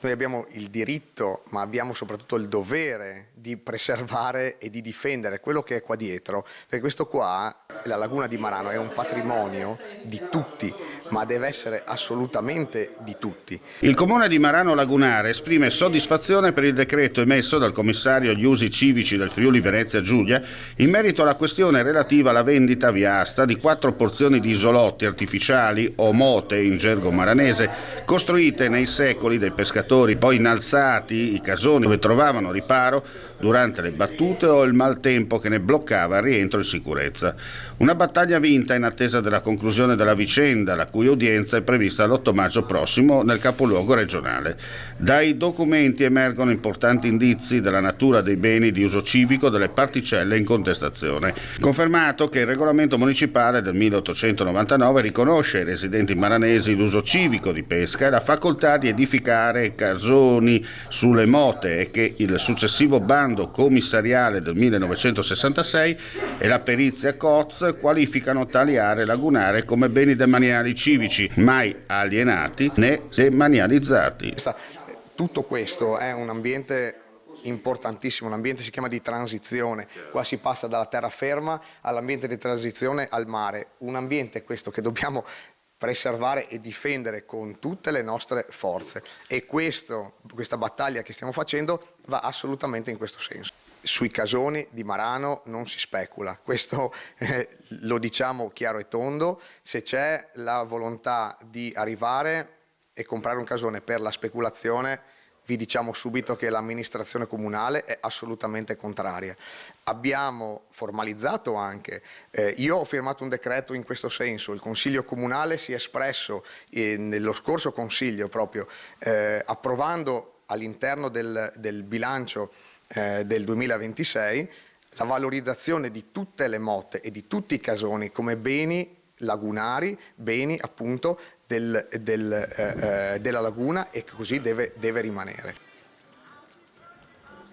Noi abbiamo il diritto, ma abbiamo soprattutto il dovere di preservare e di difendere quello che è qua dietro, perché questo qua, la laguna di Marano, è un patrimonio di tutti, ma deve essere assolutamente di tutti. Il comune di Marano Lagunare esprime soddisfazione per il decreto emesso dal commissario agli usi civici del Friuli Venezia Giulia in merito alla questione relativa alla vendita via asta di 4 porzioni di isolotti artificiali o mote in gergo maranese, costruite nei secoli dai pescatori, poi innalzati i casoni dove trovavano riparo durante le battute o il maltempo che ne bloccava il rientro in sicurezza. Una battaglia vinta in attesa della conclusione della vicenda, la cui udienza è prevista l'8 maggio prossimo nel capoluogo regionale. Dai documenti emergono importanti indizi della natura dei beni di uso civico delle particelle in contestazione. Confermato che il regolamento municipale del 1899 riconosce ai residenti maranesi l'uso civico di pesca e la facoltà di edificare casoni sulle mote e che il successivo bando commissariale del 1966 e la perizia COZ qualificano tali aree lagunare come beni demaniali civici, mai alienati né demanializzati. Tutto questo è un ambiente importantissimo, un ambiente si chiama di transizione, qua si passa dalla terraferma all'ambiente di transizione al mare, un ambiente questo che dobbiamo preservare e difendere con tutte le nostre forze e questa battaglia che stiamo facendo va assolutamente in questo senso. Sui casoni di Marano non si specula, questo lo diciamo chiaro e tondo, se c'è la volontà di arrivare e comprare un casone per la speculazione, vi diciamo subito che l'amministrazione comunale è assolutamente contraria. Abbiamo formalizzato anche, io ho firmato un decreto in questo senso, il Consiglio Comunale si è espresso nello scorso Consiglio proprio approvando all'interno del bilancio del 2026 la valorizzazione di tutte le motte e di tutti i casoni come beni lagunari, beni appunto della laguna e che così deve rimanere.